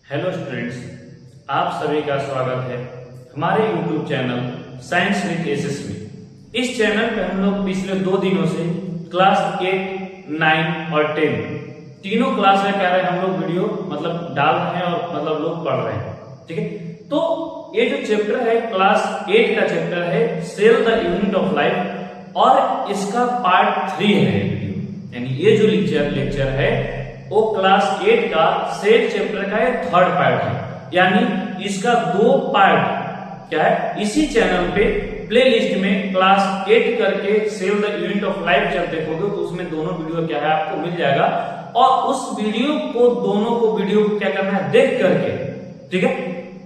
Hello students, आप सभी का स्वागत है हमारे YouTube channel science with SS में। इस चैनल पे हम लोग पिछले 2 दिनों से क्लास 8, 9 और 10 तीनों क्लास में कह रहे हैं हम लोग वीडियो डाल रहे हैं और लोग पढ़ रहे हैं। ठीक है, तो ये जो चैप्टर है क्लास 8 का चैप्टर है cell the unit of life और इसका पार्ट 3 है वीडियो, यानी ये जो लेक्चर है वो क्लास 8 का सेल चैप्टर का 3rd पार्ट है, यानी इसका 2 पार्ट क्या है इसी चैनल पे प्लेलिस्ट में क्लास 8 करके cell the unit of life जब देखोगे तो उसमें दोनों वीडियो क्या है आपको मिल जाएगा और उस वीडियो को दोनों को वीडियो को क्या करना है देख करके, ठीक है,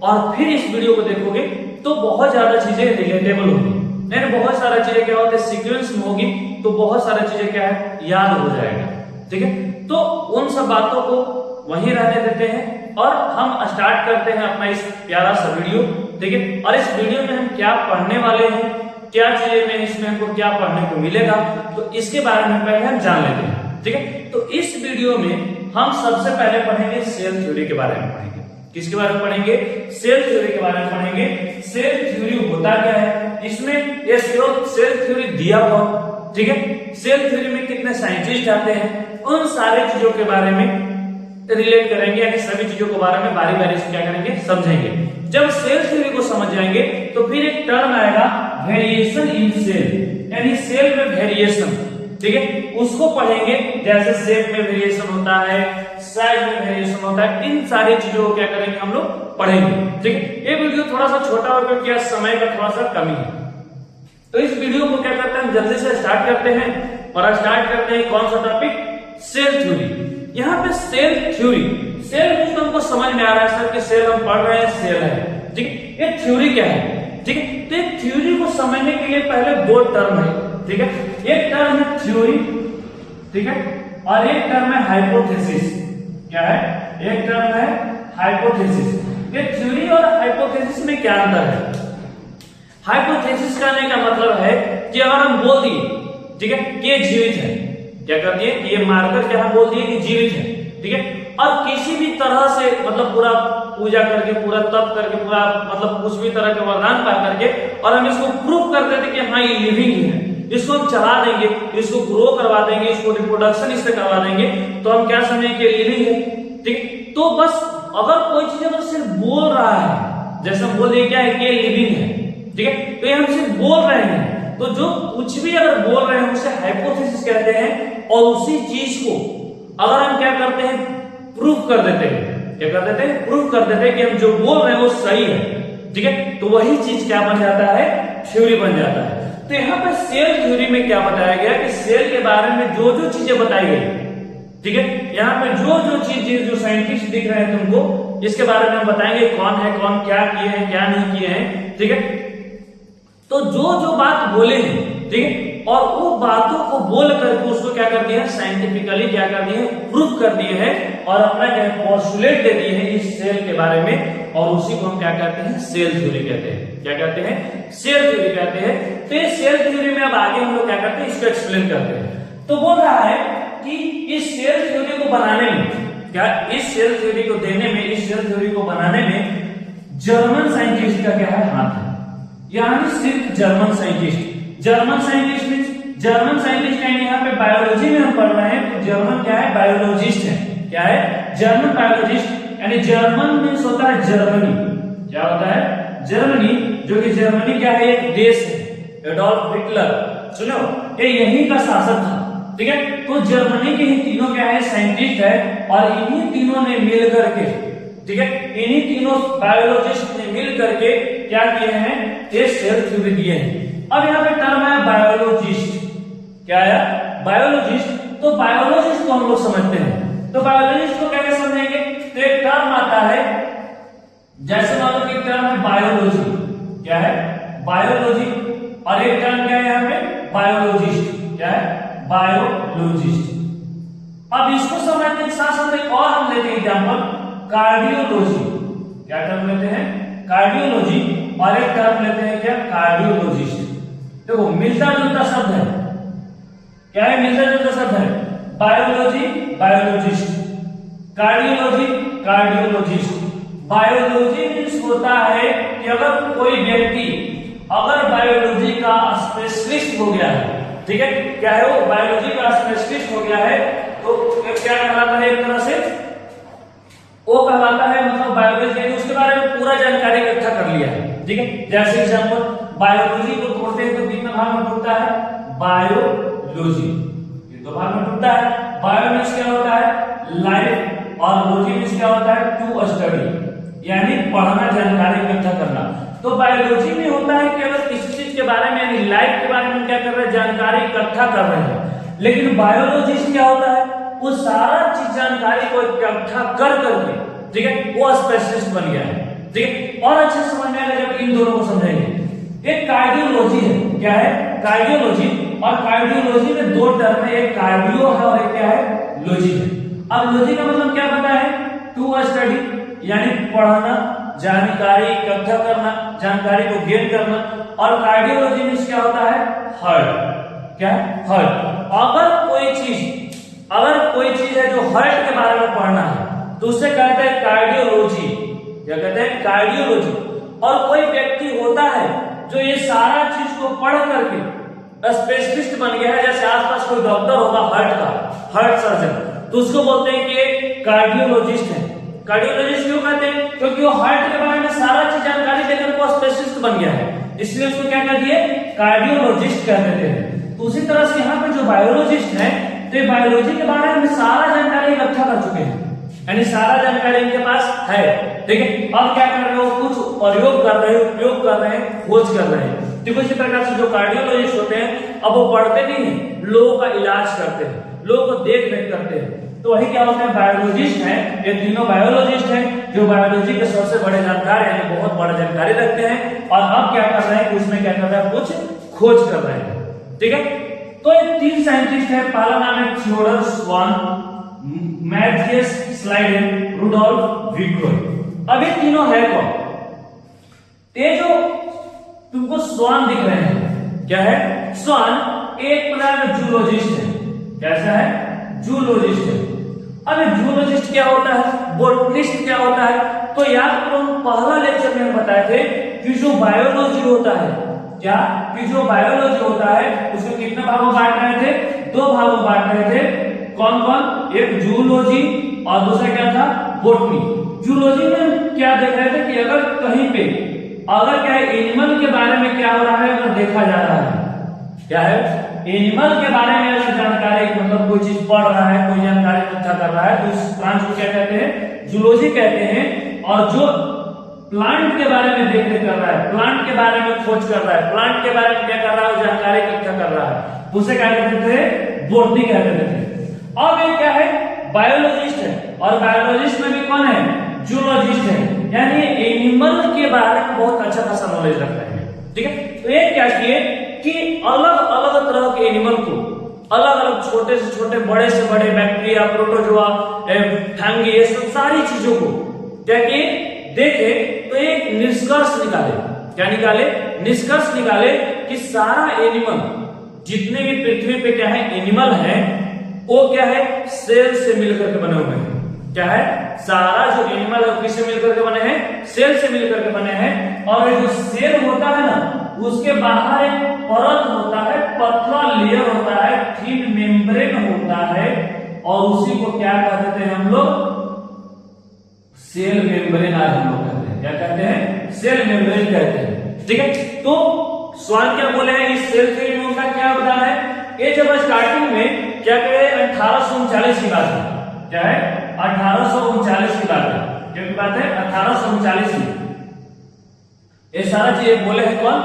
और फिर इस वीडियो को देखोगे तो बहुत ज्यादा चीजें रिलेटेबल होगी, यानी बहुत सारा चीजें क्या होता है सीक्वेंस में होगी तो बहुत सारा चीजें क्या है याद हो जाएगा। ठीक है, तो उन सब बातों को वहीं रहने देते हैं और हम स्टार्ट करते हैं अपना इस प्यारा सा वीडियो। ठीक है, और इस वीडियो में हम क्या पढ़ने वाले हैं, क्या चीजें में इसमें हमको क्या पढ़ने को मिलेगा, तो इसके बारे में पहले हम जान लेते हैं। ठीक है, तो इस वीडियो में हम सबसे पहले पढ़ेंगे सेल थ्योरी के बारे में पढ़ेंगे। किसके बारे में पढ़ेंगे? सेल थ्योरी के बारे में पढ़ेंगे। सेल थ्योरी होता क्या है, इसमें ये सेल थ्योरी दिया हुआ, ठीक है, सेल थ्योरी में कितने साइंटिस्ट आते हैं, उन सारे चीजों के बारे में रिलेट करेंगे, यानी सभी चीजों के बारे में बारी बारी से क्या करेंगे समझेंगे। जब सेल थ्योरी को समझ जाएंगे तो फिर एक टर्म आएगा वेरिएशन इन सेल, यानी सेल में वेरिएशन, ठीक है, उसको पढ़ेंगे। जैसे शेप में वेरिएशन होता है, साइज में वेरिएशन होता है, इन सारी चीजों को क्या करेंगे हम लोग पढ़ेंगे। ठीक है, ये वीडियो थोड़ा सा छोटा होगा क्योंकि समय का थोड़ा सा कमी है, तो इस वीडियो को क्या करते हैं जल्दी से स्टार्ट करते हैं और स्टार्ट करते हैं कौन सा टॉपिक, सेल थ्योरी। यहाँ पे सेल थ्योरी, सेल मींस तो हमको समझ में आ रहा है सर कि सेल हम पढ़ रहे हैं, सेल है, ठीक है, ये थ्योरी क्या है, ठीक है, तो एक थ्योरी को समझने के लिए पहले 2 टर्म है, ठीक है, एक टर्म है थ्योरी, ठीक है, और एक टर्म है हाइपोथेसिस। क्या है? एक टर्म है हाइपोथेसिस। ये थ्योरी और हाइपोथेसिस में क्या अंतर है? हाइपोथेसिस कहने का मतलब है कि अगर हम बोल दिए, ठीक है, कि ये जीवित है, क्या कर दिए कि ये मारकर क्या बोल दिए कि जीवित है, ठीक है, और किसी भी तरह से पूरा पूजा करके, पूरा तप करके, पूरा कुछ भी तरह के वरदान पा करके और हम इसको प्रूव कर देते कि हाँ ये लिविंग है, इसको हम चला देंगे, इसको ग्रो करवा देंगे, इसको रिप्रोडक्शन इससे करवा देंगे, तो हम क्या समझेंगे कि लिविंग है। ठीक, तो बस अगर कोई चीज अगर सिर्फ बोल रहा है, जैसे हम बोल दिए क्या है कि लिविंग है, ठीक है, तो ये हम सिर्फ बोल रहे हैं, तो जो कुछ भी अगर बोल रहे हैं उसे हाइपोथेसिस कहते हैं, और उसी चीज को अगर हम क्या करते हैं प्रूफ कर देते हैं, क्या कर देते हैं प्रूफ कर देते हैं कि हम जो बोल रहे हैं वो सही है, ठीक है, तो वही चीज क्या बन जाता है, थ्योरी बन जाता है। तो यहाँ पे सेल थ्योरी में क्या बताया गया कि सेल के बारे में जो जो चीजें बताई गई, ठीक है, यहाँ पे जो जो चीज जो साइंटिस्ट दिख रहे हैं तुमको, इसके बारे में हम बताएंगे कौन है, कौन क्या किए हैं, क्या नहीं किए हैं, ठीक है, तो जो जो बात बोले हैं, ठीक है, और वो बातों को बोल करके उसको क्या कर दिया साइंटिफिकली क्या कर दिए प्रूफ कर दिए हैं और अपना क्या पोस्टुलेट दे दिए हैं इस सेल के बारे में, और उसी को हम क्या कहते हैं सेल थ्योरी कहते हैं। क्या कहते हैं? सेल थ्योरी कहते हैं। तो इस सेल थ्योरी में अब आगे हम लोग क्या करते हैं इसको एक्सप्लेन करते हैं। तो बोल रहा है कि इस सेल थ्योरी को बनाने में क्या, इस सेल थ्योरी को देने में, इस सेल थ्योरी को बनाने में जर्मन साइंटिस्ट का क्या है हाथ है, यानी सिर्फ German scientist. German scientist German scientist यानी यहाँ पे बायोलॉजी में हम पढ़ रहे हैं तो जर्मन क्या है बायोलॉजिस्ट है। क्या है? जर्मन बायोलॉजिस्ट, यानी जर्मन मीन्स होता है जर्मनी। क्या होता है? जर्मनी, जो कि जर्मनी क्या है एक देश है, एडोल्फ हिटलर, सुनो ये यहीं का शासक था, ठीक है, तो जर्मनी के ही तीनों क्या है साइंटिस्ट है और इन्हीं तीनों ने मिल करके, ठीक है, इन्हीं तीनों बायोलॉजिस्ट ने मिल करके क्या किए हैं ये सेल थ्योरी दिए हैं। अब यहाँ पे टर्म है बायोलॉजिस्ट। क्या है? बायोलॉजिस्ट। तो बायोलॉजिस्ट को हम लोग समझते हैं, तो बायोलॉजिस्ट को कैसे समझेंगे? तो एक टर्म आता है, जैसे मान लो कि टर्म है बायोलॉजी। क्या है? बायोलॉजी। और एक टर्म क्या है यहाँ पे बायोलॉजिस्ट। क्या है? बायोलॉजिस्ट। अब इसको समझने के साथ साथ एक और हम लेते हैं एग्जाम्पल कार्डियोलॉजी। क्या टर्म लेते हैं? कार्डियोलॉजी। और एक टर्म लेते हैं क्या? कार्डियोलॉजिस्ट। देखो मिलता जुलता शब्द है। क्या है? मिलता जुलता शब्द है। Biology biologist, cardiology cardiologist, biology means होता है कि अगर कोई व्यक्ति अगर बायोलॉजी का स्पेशलिस्ट हो गया है, ठीक है, क्या है वो बायोलॉजी का स्पेशलिस्ट हो गया है, तो क्या कहलाता है, एक तरह से वो कहलाता है मतलब बायोलॉजी, उसके बारे में पूरा जानकारी इकट्ठा कर लिया है, ठीक है। जैसे एग्जांपल बायोलॉजी को तोड़ते हैं तो कितना भाग में टूटता है, बायोलॉजी, ये दो भाग में टूटता है। बायो मीन्स क्या होता है, लाइफ, और लॉजी मीन्स क्या होता है, टू स्टडी, यानी पढ़ना, जानकारी इकट्ठा करना। तो बायोलॉजी में होता है कि अगर किसी चीज के बारे में यानी लाइफ के बारे में क्या कर रहे हैं, जानकारी इकट्ठा कर रहे हैं। लेकिन बायोलॉजिस्ट क्या होता है, वो सारा चीज जानकारी को इकट्ठा कर करके, ठीक है, वो स्पेशलिस्ट बन गया है, ठीक है। और अच्छे समझ में आएगा जब इन दोनों को समझेंगे। एक कार्डियोलॉजी है, क्या है, कार्डियोलॉजी, और कार्डियोलॉजी में दो टर्म है, एक कार्डियो है और एक क्या है, लॉजी है। अब लॉजी का मतलब क्या पता है, टू स्टडी, यानी पढ़ना, जानकारी इकट्ठा करना, जानकारी को गेन करना। और कार्डियोलॉजी में क्या होता है, हार्ट, क्या है, हार्ट। अगर कोई चीज है जो हार्ट के बारे में पढ़ना है तो उसे कहते हैं कार्डियोलॉजी, क्या कहते हैं, कार्डियोलॉजी। और कोई व्यक्ति होता है जो ये सारा चीज को पढ़ करके स्पेशलिस्ट बन गया है, जैसे आसपास कोई डॉक्टर होगा हार्ट का, हार्ट सर्जन, तो उसको बोलते हैं कि एक कार्डियोलॉजिस्ट है। कार्डियोलॉजिस्ट क्यों कहते हैं, क्योंकि वो हार्ट के बारे में सारा चीज जानकारी देकर वो स्पेशलिस्ट बन गया है, इसलिए उसको क्या कह दिए, कार्डियोलॉजिस्ट कह देते हैं। तो उसी तरह से यहाँ पे जो बायोलॉजिस्ट है, तो बायोलॉजी के बारे में सारा जानकारी इकट्ठा कर चुके हैं, यानी सारा जानकारी इनके पास है, ठीक है। अब क्या कर रहे हो, कुछ प्रयोग कर रहे हैं, उपयोग कर रहे हैं, खोज कर रहे हैं। देखो इसी प्रकार से जो कार्डियोलॉजिस्ट होते हैं, अब वो पढ़ते नहीं है, लोगों का इलाज करते हैं, लोगों को देख रेख करते हैं। तो वही क्या होते हैं, बायोलॉजिस्ट हैं। ये तीनों बायोलॉजिस्ट हैं जो बायोलॉजी के सबसे बड़े जानकार यानी बहुत बड़ा जानकारी रखते हैं। और अब क्या कर रहे हैं, उसमें क्या कर रहे हैं, कुछ खोज कर रहे हैं, ठीक है। तो ये तीन साइंटिस्ट है, पहला नाम है थियोडोर स्वान, मैथियस स्लाइडेन, रुडोल्फ विक्रोय। अब ये तीनों है कौन, ये जो तुमको स्वान दिख रहे हैं, क्या है, स्वान एक प्रकार का जूलॉजिस्ट है, कैसा है, जूलॉजिस्ट है। अब जूलॉजिस्ट क्या होता है, बोटनिस्ट क्या होता है, तो याद करो पहला लेक्चर में बताए थे कि जो बायोलॉजी होता है, क्या, कि जो बायोलॉजी होता है उसको कितने भागों बांट रहे थे, दो भागों बांट रहे थे, कौन कौन, एक जूलॉजी और दूसरा क्या था, बोटनी। जूलॉजी में क्या देख रहे थे कि अगर कहीं पे अगर क्या है, एनिमल के बारे में क्या हो रहा है, अगर देखा जा रहा है, क्या है, एनिमल के बारे में अगर जानकारी, मतलब कोई चीज पढ़ रहा है, कोई जानकारी इकट्ठा कर रहा है, तो उस ब्रांच को क्या कहते हैं, जूलॉजी कहते हैं। और जो प्लांट के बारे में देख रेख कर रहा है, प्लांट के बारे में खोज कर रहा है, प्लांट के बारे में क्या कर रहा है, जानकारी इकट्ठा कर रहा है, उसे क्या कहते थे, बोटनी कहते थे। अब ये क्या है, बायोलॉजिस्ट है, और बायोलॉजिस्ट में भी कौन है, जूलॉजिस्ट है, यानी एनिमल के बारे में बहुत अच्छा खासा नॉलेज रखते हैं, ठीक है। तो ये क्या किए कि अलग अलग तरह के एनिमल को, अलग अलग छोटे से छोटे, बड़े से बड़े, बैक्टीरिया, प्रोटोजोआ, फंगी, ये सब सारी चीजों को क्या किए, देखे, तो एक निष्कर्ष निकाले, क्या निकाले, निष्कर्ष निकाले कि सारा एनिमल, जितने भी पृथ्वी पे क्या है एनिमल है, वो क्या है, सेल से मिलकर के बने हुए हैं, क्या है, सारा जो एनिमल है किससे मिलकर के बने हैं, सेल से मिलकर के बने हैं। और ये जो सेल होता है ना, उसके बाहर एक परत होता है, पतला लेयर होता है, थिन मेम्ब्रेन होता है, और उसी को क्या कहते हैं हम लोग, सेल मेम्ब्रेन। आज हम लोग कहते हैं, क्या कहते हैं, सेल मेम्ब्रेन कहते हैं, ठीक है। तो स्वान क्या बोले हैं, इस सेल थ्योरी में उनका क्या योगदान है, ये जब स्टार्टिंग में क्या कहे, 1839 की बात है, क्या है, 1839 की बात है, क्या की बात है, 1839 में ये सारा चीज बोले हैं कौन,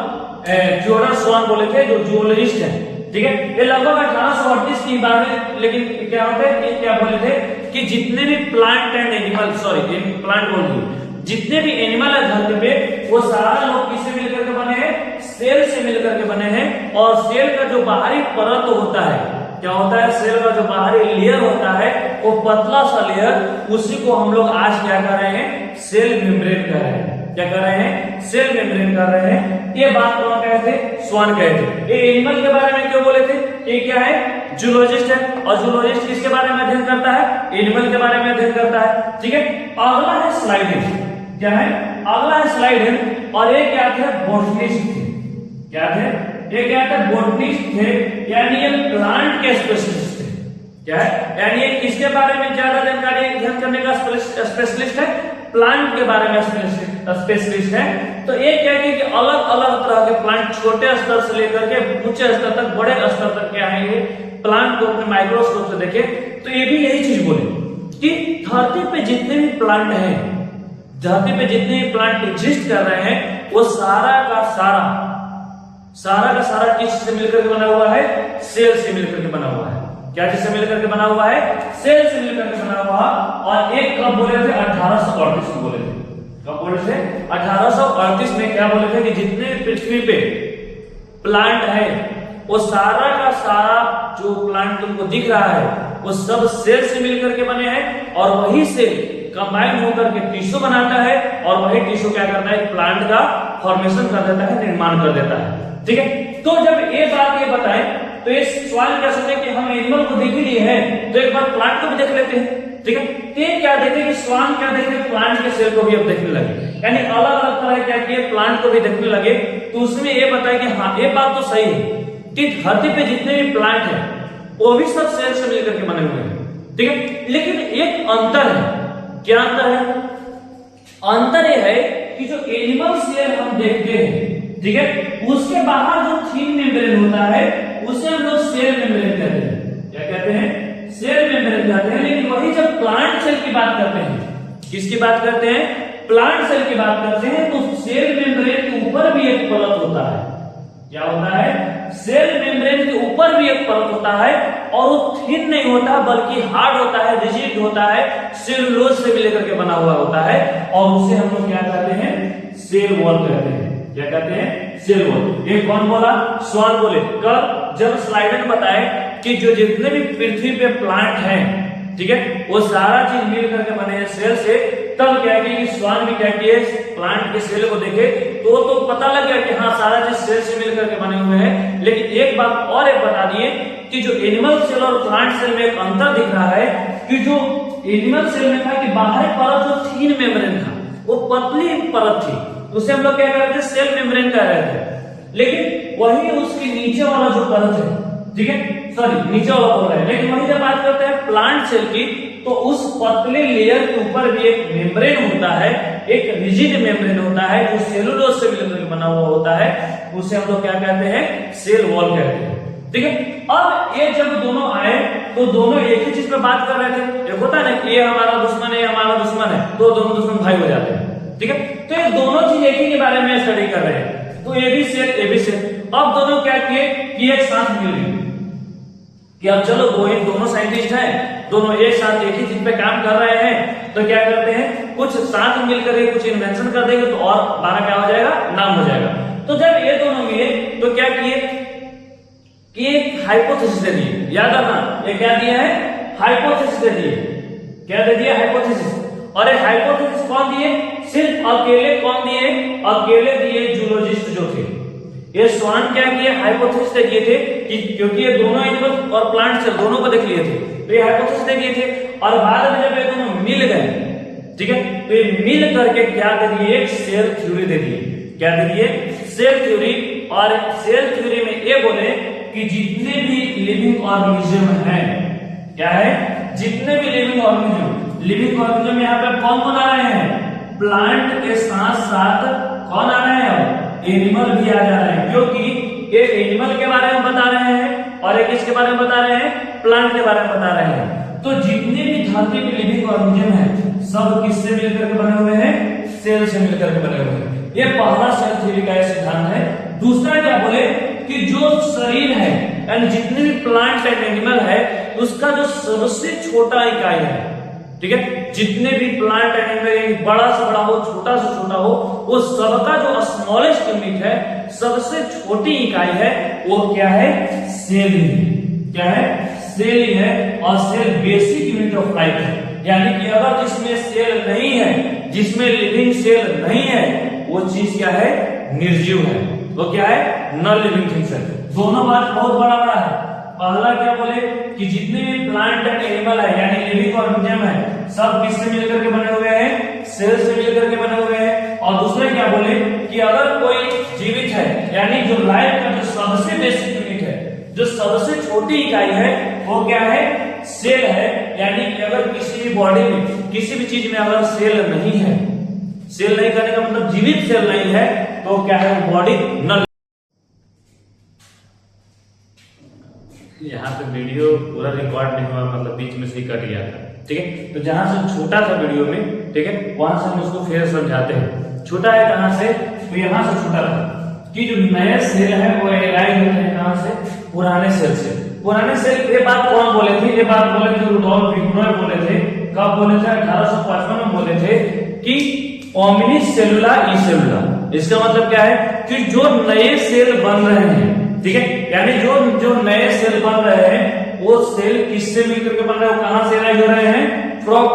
थियोडोर स्वान बोले थे, जो जूलॉजिस्ट है, ठीक है। ये लगभग 1838 की बात है। लेकिन क्या होता है, ये क्या बोले थे कि जितने भी plant and animal, sorry plant बोल दिए, जितने भी एनिमल है धरती पे, वो सारा लोग किससे मिलकर के बने हैं, सेल से मिलकर के बने हैं। और सेल का जो बाहरी परत होता है, क्या होता है, सेल का जो बाहरी लेयर होता है, वो पतला सा लेयर, उसी को हम लोग आज क्या कर रहे हैं, सेल मेम्ब्रेन कह रहे हैं, क्या कर रहे हैं, सेल मेम्ब्रेन कर रहे हैं। ये बात कौन कहते, स्वान कहते। ये एनिमल के बारे में क्यों बोले थे, ये क्या है, जूलॉजिस्ट है, और जूलॉजिस्ट किसके बारे में अध्ययन करता है, एनिमल के बारे में अध्ययन करता है, ठीक है। अगला है स्लाइडेन। क्या है, अगला स्लाइड है। और ये क्या थे, बोटनिस्ट थे। क्या थे, ये क्या थे, बोटनिस्ट थे, यानी ये प्लांट के स्पेशलिस्ट थे। क्या है, यानी ये किसके बारे में ज्यादा जानकारी ध्यान करने का स्पेशलिस्ट है, प्लांट के बारे में स्पेशलिस्ट है। तो ये क्या है कि अलग अलग तरह के प्लांट, छोटे स्तर से लेकर के ऊंचे स्तर तक, बड़े स्तर तक क्या है, ये प्लांट को अपने माइक्रोस्कोप से देखे तो ये भी यही चीज बोले कि धरती पे जितने भी प्लांट हैं, धरती पे जितने भी प्लांट एग्जिस्ट कर रहे हैं, वो सारा का सारा किस से मिलकर के बना हुआ है, सेल से मिलकर के बना हुआ है। क्या चीज से मिलकर के बना हुआ है, सेल से मिलकर के बना हुआ। और एक कब बोले थे, 1838 में बोले थे। कब बोले थे, 1838 में क्या बोले थे कि जितने पृथ्वी पे प्लांट है, वो सारा का सारा जो प्लांट तुमको दिख रहा है, वो सब सेल से मिलकर के बने हैं। और वही सेल कंबाइन होकर के टिश्यू बनाता है, और वही टिश्यू क्या करता है, प्लांट का फॉर्मेशन कर देता है, निर्माण कर देता है। ठीक है, तो जब ये बात ये बताएं तो ये सवाल क्या सोचे कि हम एनिमल को देख ही लिए हैं, तो एक बार प्लांट को भी देख लेते हैं। ठीक है, तो क्या देखे कि स्वान क्या देखे, प्लांट के सेल को भी अब देखने लगे, यानी अलग अलग तरह क्या किए, प्लांट को भी देखने लगे। तो उसमें ये बताया कि हाँ, ये बात तो सही है कि धरती पे जितने भी प्लांट है वो भी सब सेल से मिलकर के बने हुए हैं। ठीक है, लेकिन एक अंतर है। क्या अंतर है, अंतर यह है कि जो एनिमल सेल हम देखते हैं, ठीक है, उसके बाहर जो थिन मेम्ब्रेन होता है उसे हम लोग सेल मेम्ब्रेन कहते हैं। क्या कहते हैं, सेल मेम्ब्रेन कहते हैं। लेकिन वही जब प्लांट सेल की बात करते हैं, किसकी बात करते हैं, प्लांट सेल की बात करते हैं, तो सेल मेम्ब्रेन के ऊपर भी एक परत होता है। क्या होता है, सेल मेम्ब्रेन के ऊपर भी एक परत होता है, और वो थिन नहीं होता बल्कि हार्ड होता है, रिजिड होता है, सेलुलोज से मिलकर के बना हुआ होता है, और उसे हम लोग क्या कहते हैं, सेल वॉल कहते हैं। क्या कहते हैं, सेल वॉल। ये कौन बोला, स्वान बोले। कब, जब स्लाइडर बताए कि जो जितने भी पृथ्वी पे प्लांट हैं, ठीक है, वो सारा चीज मिलकर के बने हैं सेल से। तब क्या किया कि स्वान भी क्या किए, प्लांट के सेल को देखे तो पता लग गया कि हाँ, सारा चीज सेल से मिलकर के बने हुए हैं। लेकिन एक बात और एक बता दिए कि जो एनिमल सेल और प्लांट सेल में एक अंतर दिख रहा है कि जो एनिमल सेल में था कि बाहरी परत जो थिन मेम्ब्रेन था, वो पतली परत थी, उसे हम लोग क्या कह रहे थे, सेल मेम्ब्रेन कह रहे थे। लेकिन वही उसके नीचे वाला जो परत है, ठीक है, सॉरी नीचे वाला बोल रहे हैं, लेकिन वही जब बात करते हैं प्लांट सेल की, तो उस पतले लेयर के ऊपर भी एक मेम्ब्रेन होता है, एक रिजिड मेम्ब्रेन होता है, जो सेलुलोज से मिलकर बना हुआ होता है, उसे हम लोग क्या कहते हैं, सेल वॉल कहते हैं। ठीक है, अब ये जब दोनों आए तो दोनों एक ही चीज पे बात कर रहे थे। एक होता है ना कि ये हमारा दुश्मन है, ये हमारा दुश्मन है, तो दोनों दुश्मन भाई हो जाते हैं। ठीक है, तो ये दोनों चीज एक ही के बारे में स्टडी कर रहे हैं, तो ए बी सेल। अब दोनों क्या किए कि एक साथ मिल गए कि अब चलो दोनों साइंटिस्ट हैं, दोनों एक साथ एक ही चीज पे काम कर रहे हैं, तो क्या करते हैं, कुछ साथ मिलकर के कुछ इन्वेंशन कर देंगे, तो और हमारा क्या हो जाएगा, नाम हो जाएगा। तो जब ये दोनों मिले तो क्या किए कि एक हाइपोथेसिस दे दिए। याद रखना, ये क्या दिया है, हाइपोथेसिस दे दिए। क्या दे दिया, हाइपोथेसिस। और ये हाइपोथेसिस कौन दिए, सिर्फ अकेले कौन दिए, अकेले दिए जूलॉजिस्ट जो थे। ये स्वान क्या किए, हाइपोथेसिस दे दिए थे कि क्योंकि ये दोनों एनिमल और प्लांट सेल दोनों को देख लिए थे, तो ये हाइपोथेसिस दे दिए थे। और बाद में जब ये दोनों मिल गए, ठीक है, तो ये मिल करके क्या दे दिए, एक सेल थ्योरी दे दिए। क्या दे दिए, सेल थ्योरी। और सेल थ्योरी में ये बोले कि जितने भी लिविंग ऑर्गेनिज्म है, क्या है, जितने भी लिविंग ऑर्गेनिज्म यहाँ पे कौन आ रहे हैं, प्लांट के साथ साथ कौन आ रहे हैं, एनिमल भी आ जा रहे हैं, क्योंकि एक एनिमल के बारे में बता रहे हैं और एक इसके बारे में बता रहे हैं, प्लांट के बारे में बता रहे हैं। तो जितने भी धरती पे लिविंग ऑर्गेनिज्म है, सब किससे मिलकर के बने हुए हैं, सेल से मिलकर के बने हुए हैं। ये पहला सेल थ्योरी का सिद्धांत है। दूसरा क्या बोले कि जो शरीर है, यानी जितने भी प्लांट एंड एनिमल है, उसका जो सबसे छोटा इकाई है, ठीक है, जितने भी प्लांट एंड एनिमल, बड़ा से बड़ा हो, छोटा से छोटा हो, वो सबका जो स्मॉलेस्ट यूनिट है, सबसे छोटी इकाई है, वो क्या है, सेल ही है। क्या है, सेल ही है। और cell basic unit of life है, यानी कि अगर जिसमें सेल नहीं है, जिसमें लिविंग सेल नहीं है, वो चीज क्या है, निर्जीव है, वो क्या है, नॉन लिविंग थिंग्स है। दोनों बात बहुत बड़ा है। पहला क्या बोले कि जितने भी प्लांट एंड एनिमल है, यानी लिविंग ऑर्गेनिज्म है, सब किससे मिलकर के बने हुए हैं, सेल से मिलकर के बने हुए छोटी इकाई है वो क्या है, सेल है। यानी कि अगर किसी भी बॉडी में किसी भी चीज में अगर सेल नहीं है, सेल नहीं करने का मतलब जीवित सेल नहीं है, तो क्या है वो बॉडी न। यहाँ पे वीडियो पूरा रिकॉर्ड नहीं हुआ, मतलब बीच में से ही कट गया था, ठीक है। तो जहां से छोटा था वीडियो में, ठीक है, वहां से हम उसको फिर समझाते हैं। छोटा है कहां से, तो यहाँ से छोटा था कि जो नए सेल है वो एराइज होते हैं कहां से, पुराने सेल से। पुराने सेल, ये बात कौन बोले थे, ये बात बोले थे रुडोल्फ विग्नोय बोले थे। कब बोले थे, 1855 में बोले थे कि ओमनी सेलुला ई सेलुला। इसका मतलब क्या है कि जो नए सेल बन रहे हैं, ठीक है, यानी जो नए सेल बन रहे हैं वो सेल किससे मिलकर के बन रहे हैं, वो कहां से एराइज हो रहे हैं, फ्रॉम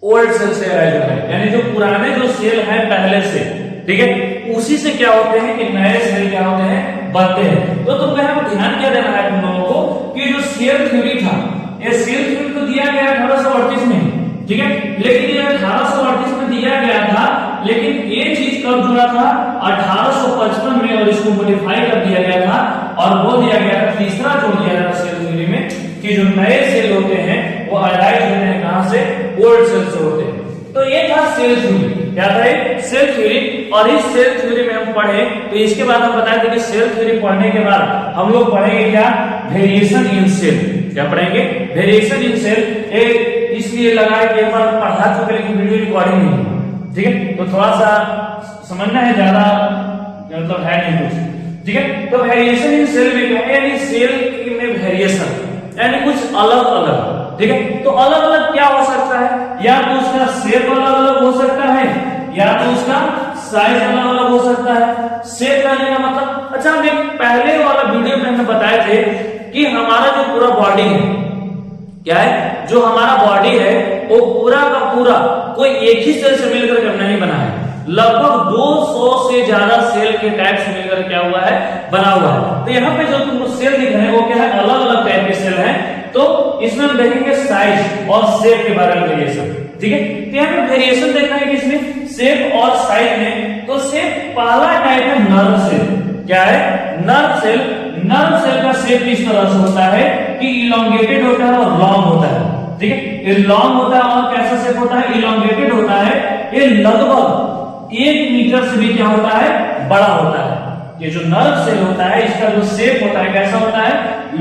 ओल्ड सेल से एराइज हो रहे हैं। यानी जो पुराने जो सेल हैं पहले से, ठीक है, उसी से क्या होते हैं कि नए सेल क्या होते हैं, बनते हैं। तो तुमको यहाँ पर ध्यान क्या देना है तुम लोगों को कि जो सेल थ्योरी था, ये सेल थ्योरी तो दिया गया 1838 में, ठीक है, लेकिन ये 1838 में दिया गया था, लेकिन ये चीज कब जुड़ा था, 1855 में, और इसको मॉडिफाई कर दिया गया था और वो दिया गया था, तीसरा जोड़ दिया गया सेल थ्योरी में कि जो नए सेल होते हैं वो अराइज होते हैं कहां से, ओल्ड सेल से होते हैं। तो ये था सेल थ्योरी, क्या था ये, सेल थ्योरी। और इस सेल थ्योरी में हम पढ़े, तो इसके बाद हम बताए थे कि सेल थ्योरी पढ़ने के बाद हम लोग पढ़ेंगे क्या, वेरिएशन इन सेल। क्या पढ़ेंगे, वेरिएशन इन सेल। इसलिए लगा कि एक बार पढ़ा चुके लेकिन वीडियो रिकॉर्डिंग नहीं हुआ, ठीक है, तो थोड़ा सा समझना है, ज्यादा मतलब है नहीं कुछ, ठीक है। तो वेरिएशन इन सेल में क्या है, यानी सेल में वेरिएशन, यानी कुछ अलग अलग, ठीक है। तो अलग अलग क्या हो सकता है, या तो उसका शेप अलग अलग हो सकता है, या तो उसका साइज अलग अलग हो सकता है। शेप करने का मतलब, अच्छा हम पहले वाला वीडियो में हमने बताए थे कि हमारा जो पूरा बॉडी है, क्या है, जो हमारा बॉडी है वो पूरा का पूरा कोई एक ही सेल से मिलकर के नहीं बना है, लगभग 200 से ज्यादा सेल के टाइप से मिलकर क्या हुआ है, बना हुआ है। तो यहाँ पे जो तुमको सेल दिख रहे हैं वो क्या है, अलग अलग टाइप के सेल हैं। तो इसमें हम देखेंगे साइज और शेप के बारे में वेरिएशन, ठीक है। तो यहाँ पे वेरिएशन देखना है किसमें, शेप और साइज में। तो शेप पहला टाइप है नर्व सेल, क्या है, नर्व सेल। नर्व सेल का शेप इस तरह से होता है कि इलोंगेटेड होता है और लॉन्ग होता है, ठीक है, ये लॉन्ग होता है और कैसा शेप होता है, इलोंगेटेड होता है। ये लगभग 1 मीटर से भी क्या होता है, बड़ा होता है। ये जो नर्व सेल होता है इसका जो शेप होता है कैसा होता है,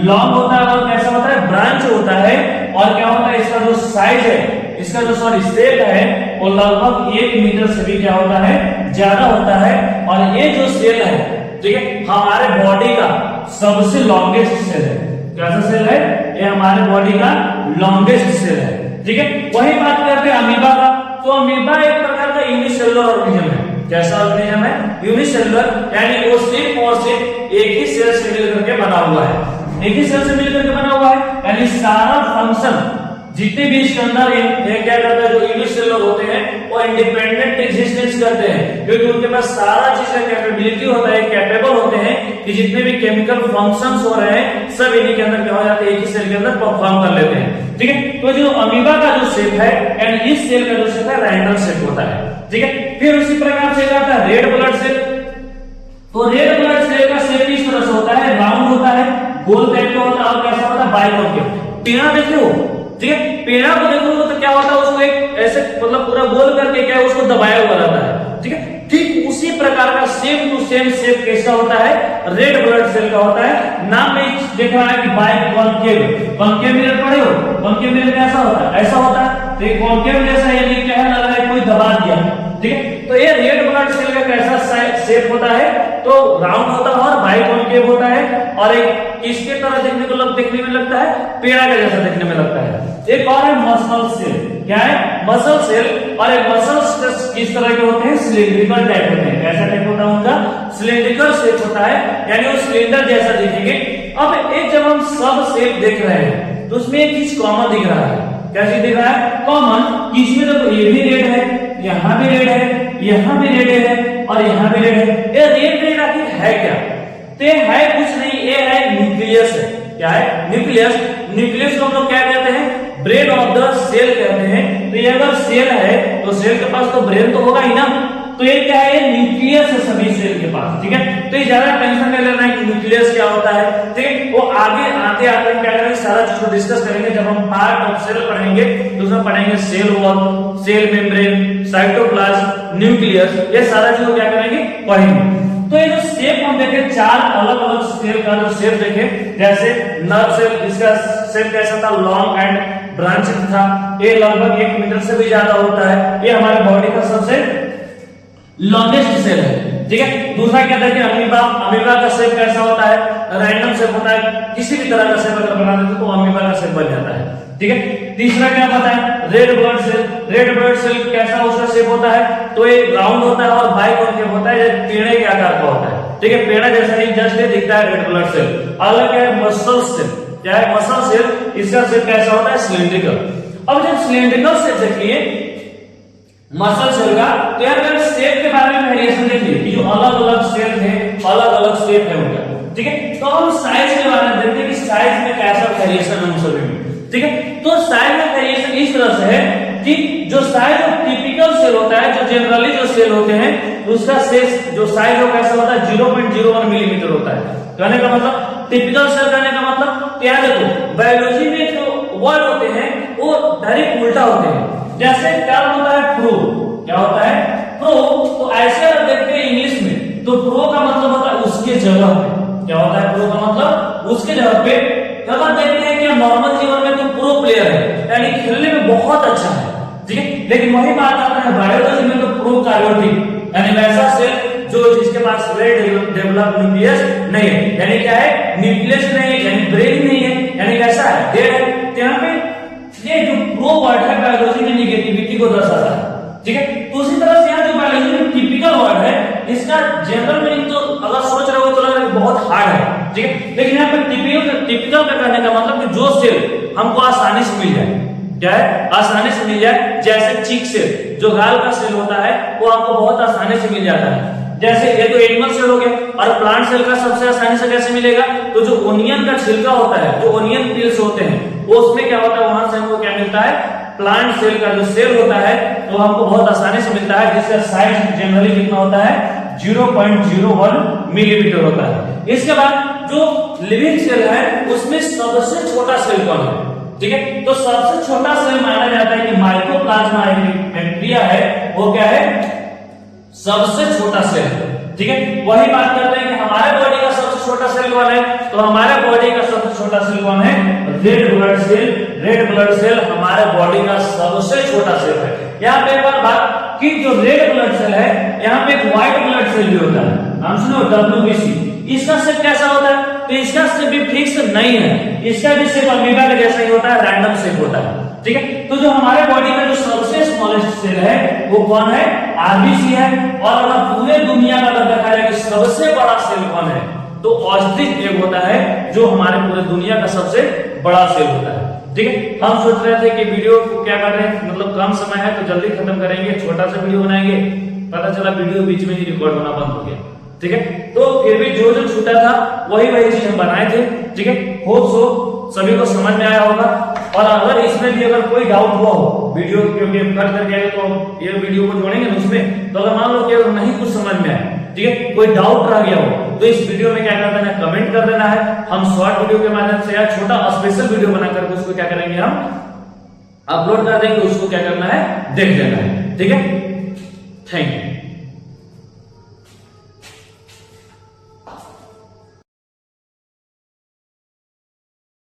लॉन्ग होता है और कैसा होता है, ब्रांच होता है। और क्या होता है, इसका जो साइज है, इसका जो शेप है वो लगभग 1 मीटर से भी क्या होता है, ज्यादा होता है। और ये जो सेल है, ठीक है, हमारे बॉडी का सबसे लॉन्गेस्ट सेल है। कैसा सेल है, ये हमारे बॉडी का लॉन्गेस्ट सेल है, ठीक है। वही बात करते हैं अमीबा का। तो अमीबा एक प्रकार का यूनिसेलुलर ऑर्गेनिज्म है। कैसा ऑर्गेनिज्म है, यूनिसेलुलर, यानी वो सिर्फ और सिर्फ एक ही सेल से मिलकर के बना हुआ है, एक ही सेल से मिलकर के बना हुआ है। यानी सारा फंक्शन जितने भी इसके अंदर क्या करता है, जो यूनिसेलुलर होते हैं वो इंडिपेंडेंट एग्जिस्टेंस करते हैं, क्योंकि उनके पास सारा चीज का कैपेबिलिटी होता है, कैपेबल होते हैं कि जितने भी केमिकल फंक्शंस हो रहे हैं सब इन्हीं के अंदर क्या हो जाते हैं, एक ही सेल के अंदर परफॉर्म कर लेते हैं, ठीक है। तो जो अमीबा का जो शेप है, यानी इस सेल का जो शेप है रैंडम शेप होता है, ठीक है। फिर उसी प्रकार से आता है रेड ब्लड सेल। तो रेड ब्लड सेल का शेप इस तरह से होता है, राउंड होता है, गोल टाइप का होता है और कैसा होता है, बाइकॉन्केव। पेड़ा देखो, ठीक है, पेड़ा को देखोगे तो क्या होता है, उसको एक ऐसे मतलब पूरा गोल करके क्या है, उसको दबाया हुआ रहता है, ठीक है। ठीक उसी प्रकार का सेम टू सेम शेप कैसा होता है, रेड ब्लड सेल का होता है। नाम में देख रहा है कि बाइकॉन्केव, कॉन्केव मिरर पढ़े हो, कॉन्केव मिरर कैसा होता है, ऐसा होता है। तो ये कॉन्केव जैसा, यानी क्या है, लग रहा है कोई दबा दिया, ठीक है। तो ये रेड ब्लड सेल का कैसा शेप होता है, तो राउंड होता है और बाइकॉन्केव होता है। और एक किसके तरह देखने में लगता है, पेड़ा के जैसा देखने में लगता है। एक और है मसल सेल, क्या है, मसल सेल। और एक मसल्स किस तरह के होते हैं, सिलिंड्रिकल टाइप होते हैं। कैसा टाइप होता है उनका, सिलिंड्रिकल शेप होता है, यानी वो सिलेंडर जैसा दिखेंगे। अब एक जब हम सब शेप देख रहे हैं तो उसमें एक चीज कॉमन दिख रहा है। क्या चीज दिख रहा है, कॉमन। इसमें देखो ये भी रेड है, यहाँ भी रेड है, यहाँ भी रेड है और यहाँ भी रेड है। ये रेड आखिर है क्या, तो है कुछ नहीं, ये है न्यूक्लियस है। क्या है, न्यूक्लियस। न्यूक्लियस को हम लोग क्या कहते हैं, ब्रेन ऑफ द सेल कहते हैं। तो ये अगर सेल है तो सेल के पास तो ब्रेन तो होगा ही ना, तो ये क्या है, न्यूक्लियस है सभी सेल के पास, ठीक है। तो ये ज्यादा टेंशन नहीं लेना है कि न्यूक्लियस क्या होता है, ठीक है। वो आगे आते आते क्या करेंगे, सारा चीज को डिस्कस करेंगे। जब हम पार्ट ऑफ सेल पढ़ेंगे तो उसमें पढ़ेंगे cell wall, cell membrane, cytoplasm, nucleus, ये सारा चीज क्या करेंगे, पढ़ेंगे। तो ये जो शेप हम देखे, 4 अलग अलग सेल का जो शेप देखे, जैसे नर्व सेल, इसका शेप कैसा था, लॉन्ग एंड ब्रांचिंग था, ये लगभग 1 मीटर से भी ज्यादा होता है, ये हमारे बॉडी का सबसे लॉन्गेस्ट सेल है, ठीक है। दूसरा क्या था कि अमीबा, अमीबा का शेप कैसा होता है, रैंडम शेप होता है, किसी भी तरह का शेप अगर बना देते तो अमीबा का शेप बन जाता है, ठीक है। तीसरा क्या पता है, red blood cell, red blood cell कैसा उसका शेप होता है, तो ये राउंड होता है और बाइकॉन्केव होता है, पेड़े के आकार का होता है, ठीक है। पेड़ा जैसा ही जस्ट दिखता है रेड ब्लड सेल। अगला क्या है, मसल सेल, क्या है, मसल सेल, इसका शेप कैसा होता है, सिलिंड्रिकल। अब जब सिलिंड्रिकल शेप देखिए मसल सेल का, तो यार अगर शेप के बारे में वेरिएशन देखिए कि जो अलग अलग शेप है, अलग अलग शेप है उनका, ठीक है। तो हम साइज के बारे में देखते हैं कि साइज में कैसा वेरिएशन है उन सभी में, ठीक है। तो साइज में वेरिएशन इस तरह से है कि जो साइज ऑफ टिपिकल सेल होता है, जो जनरली जो सेल होते हैं, उसका जो साइज हो कैसा होता है, 0.01 मिलीमीटर होता है। कहने का मतलब टिपिकल सेल कहने का मतलब क्या, देखो बायोलॉजी में जो वर्ड होते हैं वो डायरेक्ट उल्टा होते हैं। जैसे क्या होता है, प्रो, क्या होता है, प्रो, तो ऐसे अगर देखते हैं इंग्लिश में, तो प्रो का मतलब होता है उसके जगह पे, क्या होता है, प्रो का मतलब उसके जगह पे। अगर देखते हैं कि नॉर्मल जीवन में तो प्रो प्लेयर है, यानी खेलने में बहुत अच्छा है, ठीक है। लेकिन वही बात आता है बायोलॉजी में तो प्रो कार्योटिक, यानी वैसा सेल जो जिसके पास वेल डेवलप्ड न्यूक्लियस नहीं है, यानी क्या है, न्यूक्लियस नहीं है, यानी ब्रेन नहीं है, यानी कैसा है, डेड है। तो यहाँ पे ये जो प्रो वर्ड है बायोलॉजी में निगेटिविटी को दर्शाता है, ठीक है। तो उसी तरह से यहाँ जो बायोलॉजी में टिपिकल वर्ड है, इसका जनरल मीनिंग तो अगर सोच रहे हो तो लग रहा है बहुत हार्ड है, ठीक है। लेकिन यहाँ पे टिपिकल का कहने का मतलब कि जो सेल हमको आसानी से मिल जाए, क्या है, आसानी से मिल जाए। जैसे चीक सेल, जो गाल का सेल होता है, वो आपको बहुत आसानी से मिल जाता है। जैसे ये तो एनिमल सेल हो गया, और प्लांट सेल का सबसे आसानी से कैसे मिलेगा, तो जो ओनियन का छिलका होता है, जो ओनियन पील्स होते हैं, वो उसमें क्या होता है, वहां से हमको क्या मिलता है, प्लांट सेल का जो सेल होता है, तो हमको बहुत आसानी से मिलता है, जिसका साइज जनरली कितना होता है, 0.01 मिलीमीटर होता है। इसके बाद जो लिविंग सेल है, उसमें सबसे छोटा सेल कौन है, ठीक है। तो सबसे छोटा सेल माना जाता है कि माइकोप्लाज्मा बैक्टीरिया है, वो क्या है, सबसे छोटा सेल, ठीक है। वही बात करते हैं कि हमारे बॉडी का सबसे छोटा सेल कौन है, तो हमारे बॉडी का सबसे छोटा सेल कौन है, red blood cell. Red blood cell हमारे बॉडी का सबसे छोटा सेल है। यहाँ पे एक बार बात कि जो रेड ब्लड सेल है, यहाँ पे एक व्हाइट ब्लड सेल भी होता है, नाम सुनो, WBC। इसका शेप कैसा होता है, तो इसका शेप भी फिक्स नहीं है, इसका भी शेप अमीबा के जैसा ही होता है, रैंडम शेप होता है, ठीक है। तो जो हमारे बॉडी का जो सबसे स्मॉलेस्ट सेल है, वो कौन है, RBC है। और अगर पूरे दुनिया का अगर देखा जाए कि सबसे बड़ा सेल कौन है, तो ऑस्ट्रिच एग होता है, जो हमारे पूरे दुनिया का सबसे बड़ा सेल होता है, ठीक है। हम सोच रहे थे कि वीडियो को क्या कर रहे हैं, मतलब कम समय है तो जल्दी खत्म करेंगे, छोटा सा वीडियो बनाएंगे, पता चला वीडियो बीच में ही रिकॉर्ड होना बंद हो गया, ठीक है। तो फिर भी जो जो छूटा था वही चीज हम बनाए थे, ठीक है। होप सो सभी को समझ में आया होगा। और अगर इसमें भी अगर कोई डाउट हुआ हो वीडियो, क्योंकि कट करके आए तो ये वीडियो को जोड़ेंगे ना उसमें, तो अगर मान लो कि अगर नहीं कुछ समझ में आए, ठीक है, कोई डाउट रह गया हो, तो इस वीडियो में क्या कर देना है, कमेंट कर देना है। हम शॉर्ट वीडियो के माध्यम से या छोटा स्पेशल वीडियो बनाकर उसको क्या करेंगे, हम अपलोड कर देंगे, उसको क्या करना है, देख लेना है, ठीक है। Thank you.